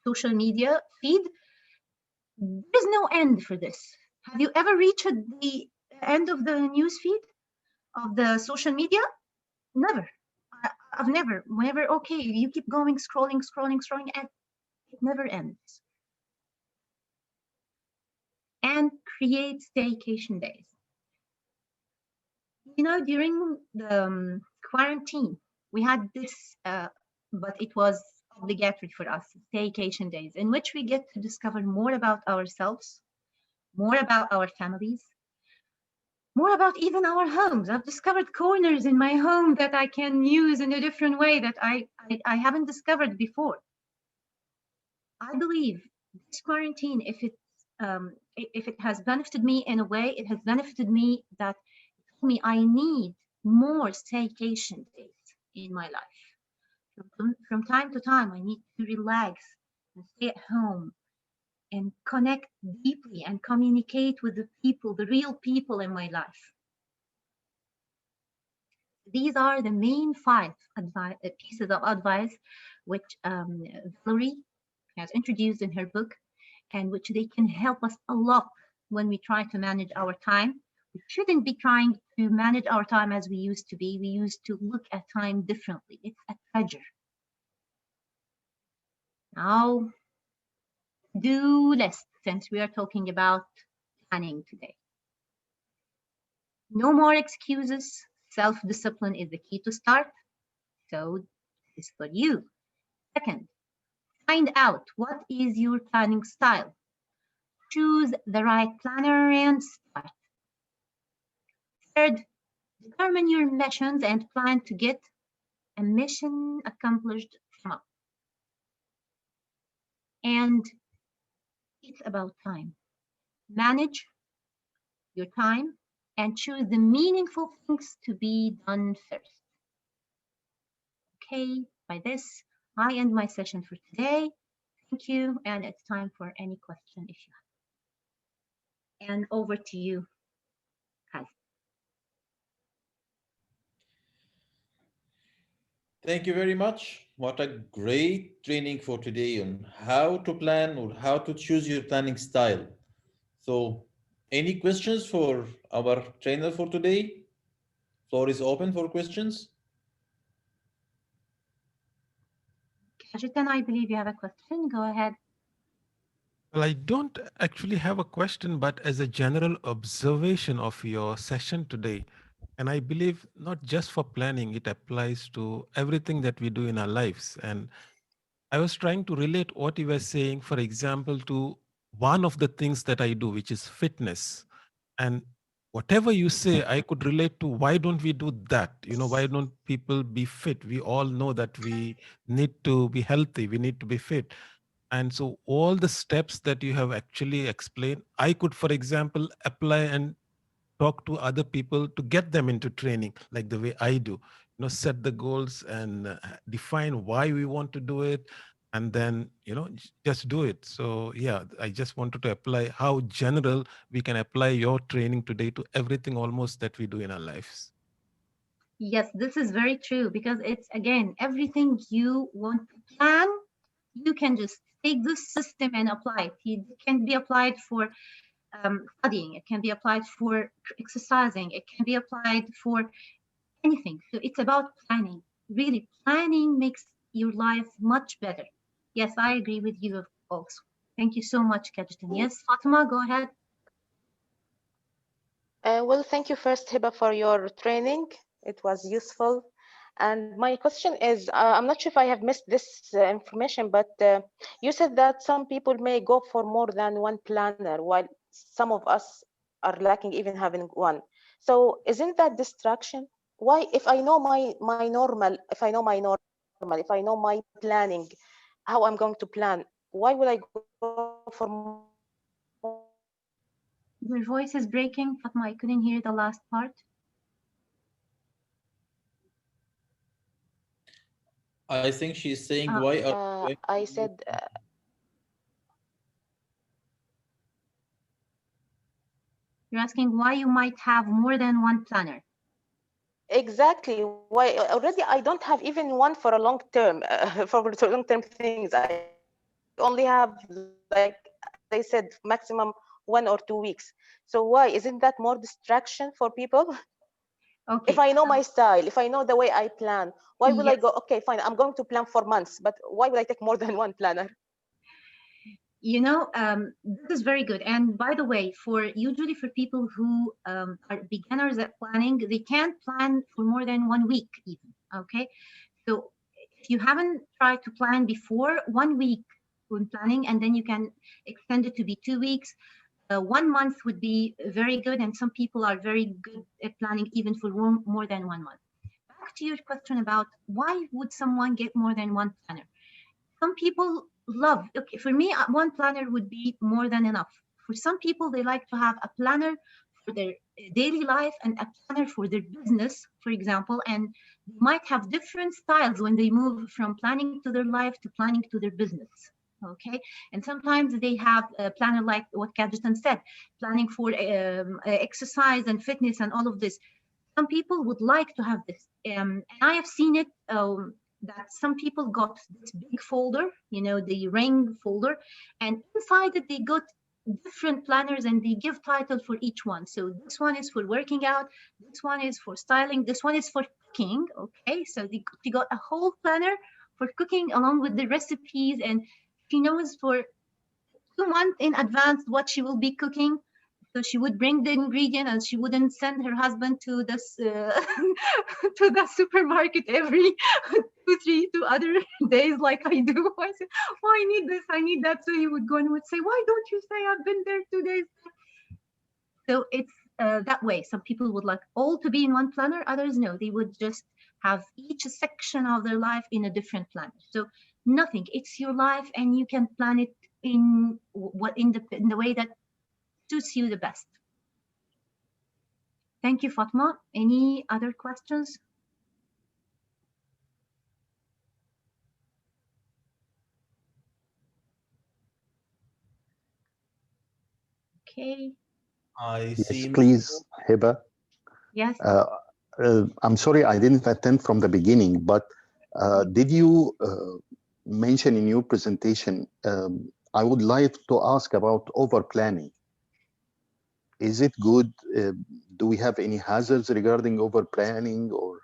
social media feed, there's no end for this. Have you ever reached the end of the news feed of the social media? Never. I've never. Whenever, okay, you keep going, scrolling, and it never ends. And create staycation days. You know, during the quarantine, we had this but it was obligatory for us, staycation days, in which we get to discover more about ourselves, more about our families, more about even our homes. I've discovered corners in my home that I can use in a different way that I haven't discovered before. I believe this quarantine, if it has benefited me in a way, it has benefited me that it told me I need more staycation days in my life. From time to time, I need to relax and stay at home and connect deeply and communicate with the people, the real people in my life. These are the main five pieces of advice which Valerie has introduced in her book, and which they can help us a lot when we try to manage our time. We shouldn't be trying to manage our time as we used to be. We used to look at time differently. It's a treasure. Now, do list, since we are talking about planning today. No more excuses. Self-discipline is the key to start. So this is for you. Second, find out what is your planning style. Choose the right planner and start. Third, determine your missions and plan to get a mission accomplished from up. And it's about time. Manage your time and choose the meaningful things to be done first. Okay, by this, I end my session for today. Thank you, and it's time for any question if you have. And over to you, Kaz. Thank you very much. What a great training for today on how to plan or how to choose your planning style. So, any questions for our trainer for today? Floor is open for questions. Kajitan, I believe you have a question. Go ahead. Well, I don't actually have a question, but as a general observation of your session today, and I believe not just for planning, it applies to everything that we do in our lives. And I was trying to relate what you were saying, for example, to one of the things that I do, which is fitness. And whatever you say, I could relate to why don't we do that? You know, why don't people be fit? We all know that we need to be healthy, we need to be fit. And so all the steps that you have actually explained, I could, for example, apply and talk to other people to get them into training like the way I do. You know, set the goals and define why we want to do it, and then, you know, just do it. So yeah, I just wanted to apply how general we can apply your training today to everything almost that we do in our lives. Yes, this is very true, because it's, again, everything you want to plan, you can just take this system and apply it. It can be applied for studying, it can be applied for exercising, it can be applied for anything. So it's about planning. Really, planning makes your life much better. Yes, I agree with you, folks. Thank you so much, Kajitan. Yes, Fatima, go ahead. Well, thank you first, Hiba, for your training. It was useful. And my question is, I'm not sure if I have missed this information, but you said that some people may go for more than one planner, while some of us are lacking even having one. So isn't that distraction? Why, if I know my normal, if I know my normal, if I know my planning, how I'm going to plan, why would I go for more than one planner? Your voice is breaking, Fatma. I couldn't hear the last part. I think she's saying, why are we going I to use said You're asking why you might have more than one planner. exactly why already I don't have even one for a long term for long term things. I only have, like as I said, maximum 1 or 2 weeks. So why isn't that more distraction for people? If I Okay. know my style, if I know the way I plan, why will I Yes. go, okay, fine, I'm going to plan for months, but why will I take more than one planner? You know, this is very good. And by the way, usually for people who are beginners at planning, they can't plan for more than 1 week even. Okay. So if you haven't tried to plan before, 1 week when planning, and then you can extend it to be 2 weeks. 1 month would be very good, and some people are very good at planning even for more than 1 month. Back to your question about why would someone get more than one planner? Some people love, okay, for me, one planner would be more than enough. For some people, they like to have a planner for their daily life and a planner for their business, for example, and they might have different styles when they move from planning to their life to planning to their business. Okay, and sometimes they have a planner like what Kajetan said, planning for exercise and fitness and all of this. Some people would like to have this, and I have seen it that some people got this big folder, you know, the ring folder, and inside it they got different planners and they give title for each one. So this one is for working out, this one is for styling, this one is for cooking. Okay, so they got a whole planner for cooking along with the recipes, and she knows for 2 months in advance what she will be cooking. So she would bring the ingredient and she wouldn't send her husband to this to the supermarket every 2 other days like I do. I said, oh, I need this, I need that. So he would go and would say, why don't you say I've been there 2 days? So it's that way. Some people would like all to be in one planner, others no. They would just have each section of their life in a different planner. So nothing, it's your life and you can plan it in the way that suits you the best. Thank you, Fatma. Any other questions? Okay. Yes, please, Heba. Yes. I'm sorry I didn't attend from the beginning, but did you mention in your presentation, I would like to ask about over planning. Is it good? Do we have any hazards regarding over planning, or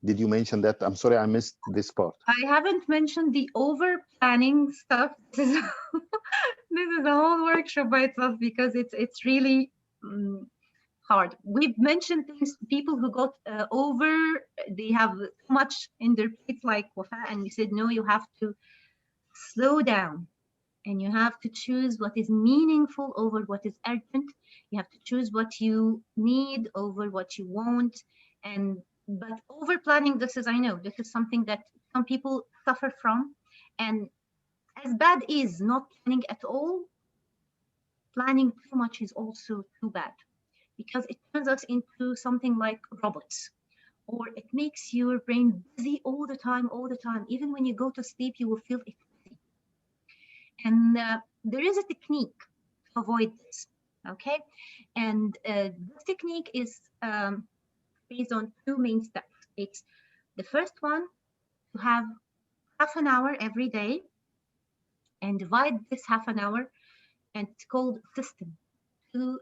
did you mention that? I'm sorry, I missed this part. I haven't mentioned the over planning stuff. This is a whole workshop by itself because it's really hard. We've mentioned things, people who got over, they have too much in their plates like Wafa, and we said, no, you have to slow down and you have to choose what is meaningful over what is urgent. You have to choose what you need over what you want. But over planning, this is something that some people suffer from. And as bad is not planning at all, planning too much is also too bad, because it turns us into something like robots, or it makes your brain busy all the time. Even when you go to sleep, you will feel it busy. And there is a technique to avoid this, okay? And this technique is based on 2 main steps. It's the first one, to have half an hour every day and divide this half an hour, and it's called system, to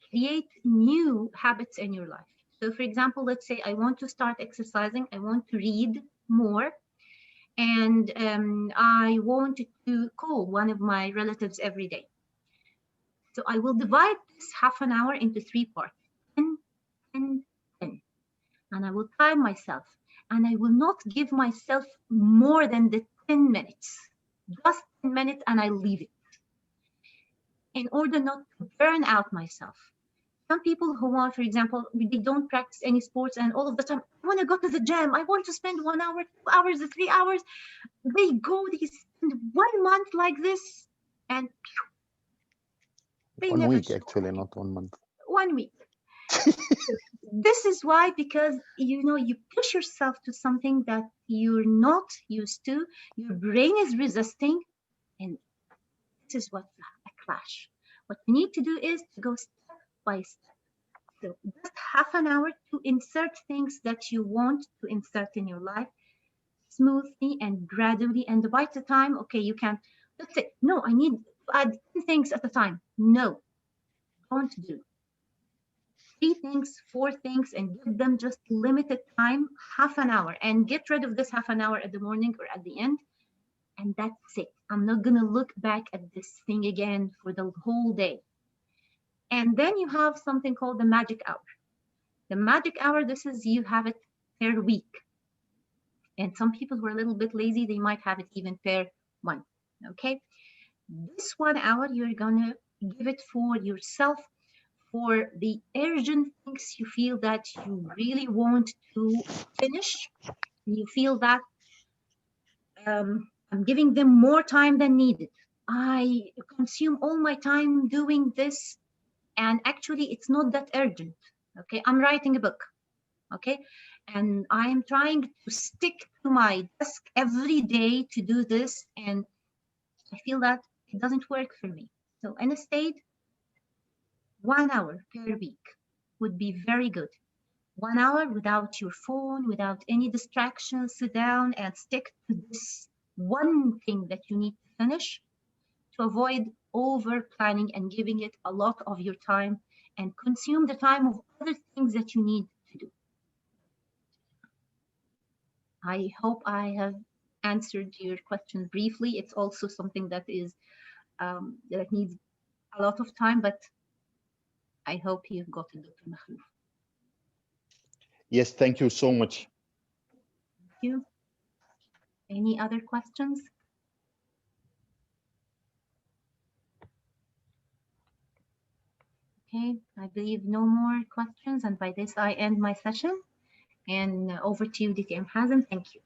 create new habits in your life. So for example, let's say I want to start exercising, I want to read more, and I want to call one of my relatives every day. So I will divide this half an hour into 3 parts, 10, 10, 10. And I will time myself, and I will not give myself more than the 10 minutes, just 10 minutes, and I leave it in order not to burn out myself. Some people who want, for example, they don't practice any sports, and all of the time, I want to go to the gym, I want to spend 1 hour, 2 hours, 3 hours. They spend 1 month like this, and they 1 never week, show. actually, not 1 month. 1 week. This is why, because you push yourself to something that you're not used to, your brain is resisting, and this is what's a clash. What you need to do is to go step by step. So just half an hour to insert things that you want to insert in your life smoothly and gradually, and by the time, okay, you can, let's say, no, I need to add 10 things at a time. No, don't do 3 things, 4 things, and give them just limited time, half an hour, and get rid of this half an hour at the morning or at the end, and that's it. I'm not gonna look back at this thing again for the whole day. And then you have something called the magic hour. The magic hour, this is, you have it per week. And some people who are a little bit lazy, they might have it even per 1. Okay, this 1 hour you're gonna give it for yourself, for the urgent things you feel that you really want to finish. You feel that I'm giving them more time than needed. I consume all my time doing this, and actually it's not that urgent. Okay, I'm writing a book. Okay, and I'm trying to stick to my desk every day to do this, and I feel that it doesn't work for me. So instead, 1 hour per week would be very good. 1 hour without your phone, without any distractions. Sit down and stick to this one thing that you need to finish, to avoid over planning and giving it a lot of your time and consume the time of other things that you need to do. I hope I have answered your question briefly. It's also something that is that needs a lot of time, but I hope you've got it, Dr. Mahmoud. Yes, thank you so much. Thank you. Any other questions? Okay, I believe no more questions, and by this I end my session. And over to you, DTM Hazem. Thank you.